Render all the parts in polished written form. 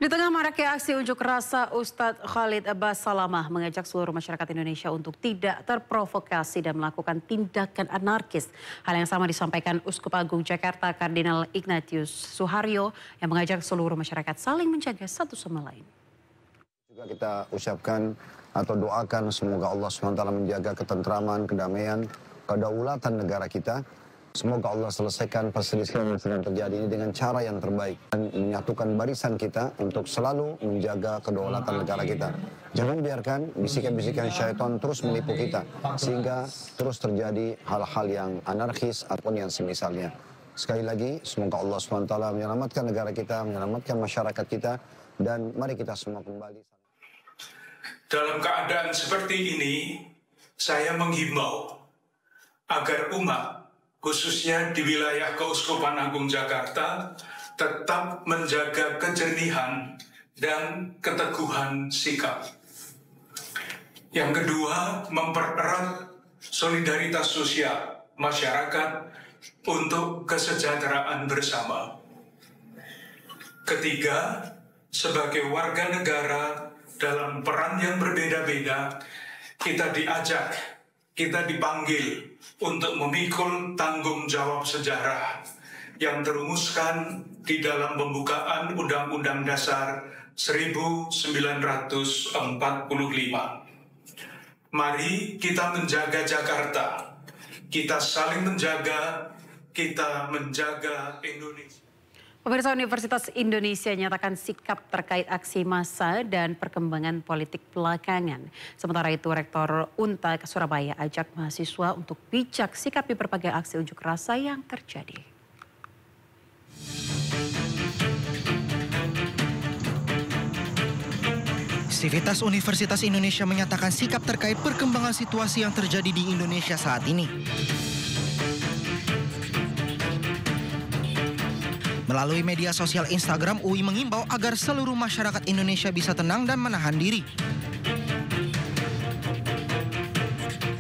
Di tengah maraknya aksi unjuk rasa, Ustadz Khalid Abbas Salamah mengajak seluruh masyarakat Indonesia untuk tidak terprovokasi dan melakukan tindakan anarkis. Hal yang sama disampaikan Uskup Agung Jakarta Kardinal Ignatius Suharyo yang mengajak seluruh masyarakat saling menjaga satu sama lain. Juga kita ucapkan atau doakan semoga Allah SWT menjaga ketentraman, kedamaian, kedaulatan negara kita. Semoga Allah selesaikan perselisihan yang sedang terjadi ini dengan cara yang terbaik dan menyatukan barisan kita untuk selalu menjaga kedaulatan negara kita. Jangan biarkan bisikan-bisikan syaitan terus menipu kita sehingga terus terjadi hal-hal yang anarkis ataupun yang semisalnya. Sekali lagi, semoga Allah SWT menyelamatkan negara kita, menyelamatkan masyarakat kita, dan mari kita semua kembali. Dalam keadaan seperti ini, saya menghimbau agar umat, khususnya di wilayah Keuskupan Agung Jakarta, tetap menjaga kejernihan dan keteguhan sikap. Yang kedua, mempererat solidaritas sosial masyarakat untuk kesejahteraan bersama. Ketiga, sebagai warga negara dalam peran yang berbeda-beda, kita diajak, kita dipanggil untuk memikul tanggung jawab sejarah yang terumuskan di dalam pembukaan Undang-Undang Dasar 1945. Mari kita menjaga Jakarta, kita saling menjaga, kita menjaga Indonesia. Pemirsa, Universitas Indonesia nyatakan sikap terkait aksi massa dan perkembangan politik belakangan. Sementara itu, Rektor Unta Surabaya ajak mahasiswa untuk bijak sikapi berbagai aksi unjuk rasa yang terjadi. Sivitas Universitas Indonesia menyatakan sikap terkait perkembangan situasi yang terjadi di Indonesia saat ini. Melalui media sosial Instagram, UI mengimbau agar seluruh masyarakat Indonesia bisa tenang dan menahan diri.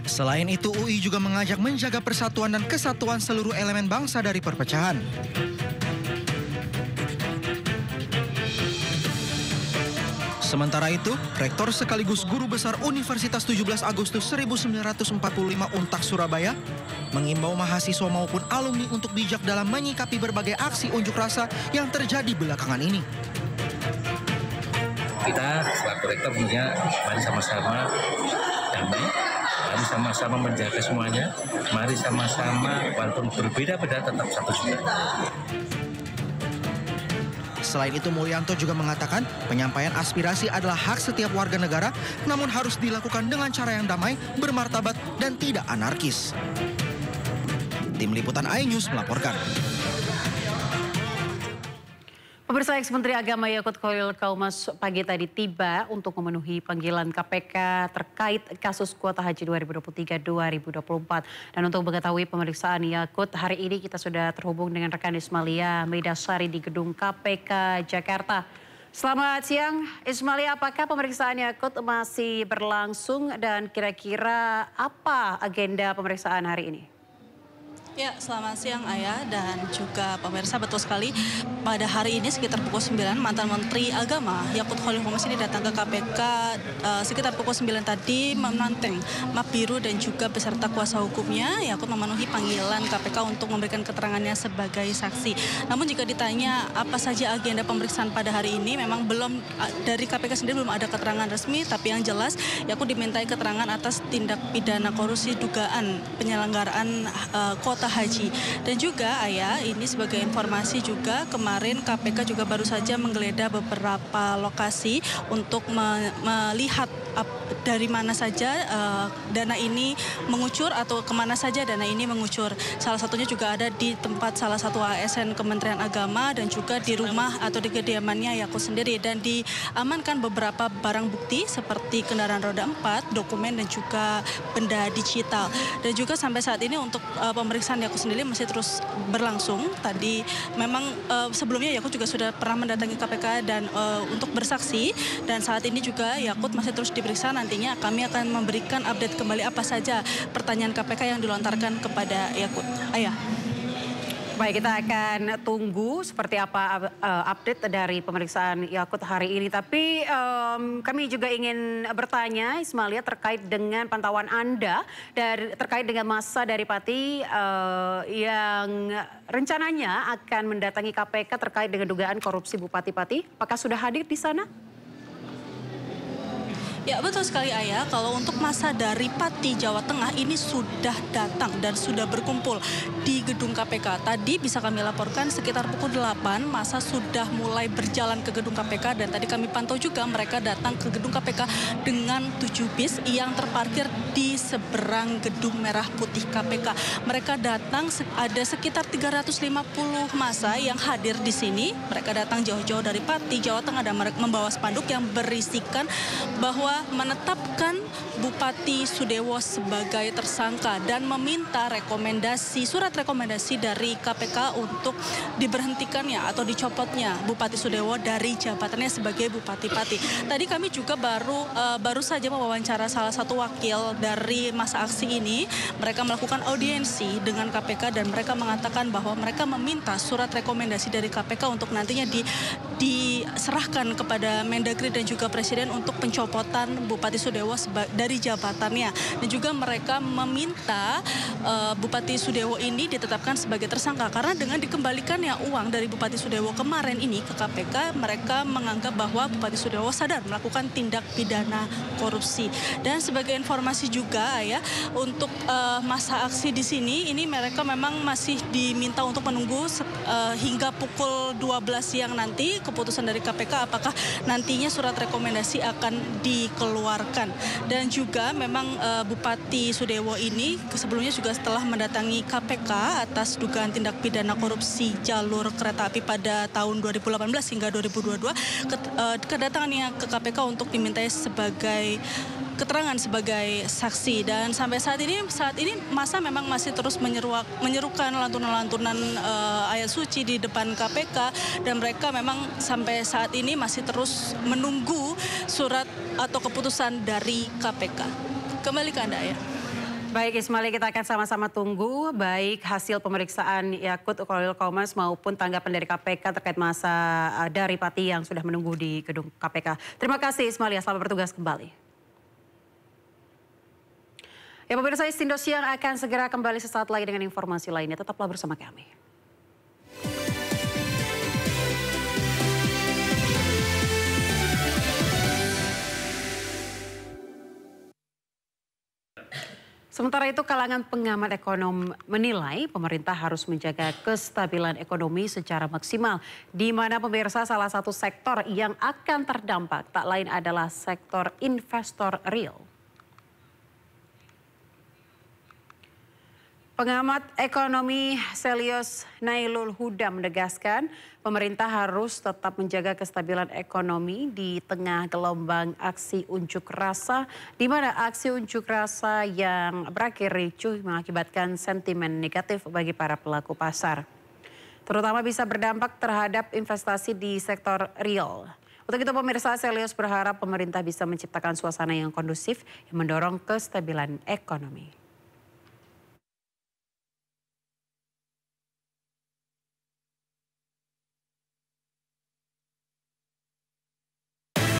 Selain itu, UI juga mengajak menjaga persatuan dan kesatuan seluruh elemen bangsa dari perpecahan. Sementara itu, Rektor sekaligus Guru Besar Universitas 17 Agustus 1945 Untak Surabaya mengimbau mahasiswa maupun alumni untuk bijak dalam menyikapi berbagai aksi unjuk rasa yang terjadi belakangan ini. Kita selaku rektor punya, mari sama-sama damai, mari sama-sama menjaga semuanya, mari sama-sama walaupun berbeda-beda tetap satu juga. Selain itu, Mulyanto juga mengatakan penyampaian aspirasi adalah hak setiap warga negara, namun harus dilakukan dengan cara yang damai, bermartabat, dan tidak anarkis. Tim Liputan iNews melaporkan. Pemirsa, Ex-Menteri Agama Yakut Khalil Kaumas pagi tadi tiba untuk memenuhi panggilan KPK terkait kasus kuota haji 2023-2024. Dan untuk mengetahui pemeriksaan Yakut, hari ini kita sudah terhubung dengan rekan Ismalia Meidasari di gedung KPK Jakarta. Selamat siang Ismalia, apakah pemeriksaan Yakut masih berlangsung dan kira-kira apa agenda pemeriksaan hari ini? Ya, selamat siang Ayah dan juga pemirsa, betul sekali. Pada hari ini sekitar pukul 9 mantan Menteri Agama Yakut Khalil Kaumas ini datang ke KPK sekitar pukul 9 tadi menanteng map biru dan juga beserta kuasa hukumnya. Yakut memenuhi panggilan KPK untuk memberikan keterangannya sebagai saksi. Namun jika ditanya apa saja agenda pemeriksaan pada hari ini, memang belum dari KPK sendiri belum ada keterangan resmi, tapi yang jelas Yakut dimintai keterangan atas tindak pidana korupsi dugaan penyelenggaraan kuota haji. Dan juga Ayah, ini sebagai informasi juga kemarin KPK juga baru saja menggeledah beberapa lokasi untuk melihat dari mana saja dana ini mengucur atau kemana saja dana ini mengucur. Salah satunya juga ada di tempat salah satu ASN Kementerian Agama dan juga di rumah atau di kediamannya Yakut sendiri. Dan diamankan beberapa barang bukti seperti kendaraan roda 4, dokumen dan juga benda digital. Dan juga sampai saat ini untuk pemeriksaan Yakut sendiri masih terus berlangsung. Tadi memang sebelumnya Yakut juga sudah pernah mendatangi KPK dan untuk bersaksi, dan saat ini juga Yakut masih terus diperiksa. Nantinya kami akan memberikan update kembali apa saja pertanyaan KPK yang dilontarkan kepada Yakut. Ayah. Baik, kita akan tunggu seperti apa update dari pemeriksaan Yakut hari ini. Tapi kami juga ingin bertanya, Ismalia, terkait dengan pantauan Anda terkait dengan masa dari Pati yang rencananya akan mendatangi KPK terkait dengan dugaan korupsi Bupati Pati. Apakah sudah hadir di sana? Ya betul sekali Ayah, kalau untuk masa dari Pati Jawa Tengah ini sudah datang dan sudah berkumpul di gedung KPK. Tadi bisa kami laporkan sekitar pukul 8 masa sudah mulai berjalan ke gedung KPK dan tadi kami pantau juga mereka datang ke gedung KPK dengan 7 bis yang terparkir di seberang gedung merah putih KPK. Mereka datang ada sekitar 350 massa yang hadir di sini. Mereka datang jauh-jauh dari Pati Jawa Tengah dan mereka membawa spanduk yang berisikan bahwa menetapkan Bupati Sudewo sebagai tersangka dan meminta surat rekomendasi dari KPK untuk diberhentikannya atau dicopotnya Bupati Sudewo dari jabatannya sebagai Bupati Pati. Tadi kami juga baru saja mewawancara salah satu wakil dari masa aksi ini. Mereka melakukan audiensi dengan KPK dan mereka mengatakan bahwa mereka meminta surat rekomendasi dari KPK untuk nantinya diserahkan kepada Mendagri dan juga Presiden untuk pencopotan Bupati Sudewo dari jabatannya. Dan juga mereka meminta Bupati Sudewo ini ditetapkan sebagai tersangka karena dengan dikembalikannya uang dari Bupati Sudewo kemarin ini ke KPK, mereka menganggap bahwa Bupati Sudewo sadar melakukan tindak pidana korupsi. Dan sebagai informasi juga ya, untuk masa aksi di sini ini mereka memang masih diminta untuk menunggu hingga pukul 12 siang nanti keputusan dari KPK apakah nantinya surat rekomendasi akan dikeluarkan. Dan juga memang Bupati Sudewo ini sebelumnya juga setelah mendatangi KPK atas dugaan tindak pidana korupsi jalur kereta api pada tahun 2018 hingga 2022, kedatangannya ke KPK untuk dimintai keterangan sebagai saksi. Dan sampai saat ini masa memang masih terus menyerukan lantunan-lantunan ayat suci di depan KPK dan mereka memang sampai saat ini masih terus menunggu surat atau keputusan dari KPK. Kembali ke Anda ya. Baik Ismail, kita akan sama-sama tunggu baik hasil pemeriksaan Yakut Khalil Qomas maupun tanggapan dari KPK terkait masa dari Pati yang sudah menunggu di gedung KPK. Terima kasih Ismail, selamat bertugas kembali. Ya pemirsa, Istindo Siang akan segera kembali sesaat lagi dengan informasi lainnya. Tetaplah bersama kami. Sementara itu, kalangan pengamat ekonomi menilai pemerintah harus menjaga kestabilan ekonomi secara maksimal, di mana pemirsa salah satu sektor yang akan terdampak tak lain adalah sektor investor real. Pengamat ekonomi Selios Nailul Huda menegaskan pemerintah harus tetap menjaga kestabilan ekonomi di tengah gelombang aksi unjuk rasa, di mana aksi unjuk rasa yang berakhir ricuh mengakibatkan sentimen negatif bagi para pelaku pasar. Terutama bisa berdampak terhadap investasi di sektor real. Untuk itu pemirsa, Selios berharap pemerintah bisa menciptakan suasana yang kondusif yang mendorong kestabilan ekonomi.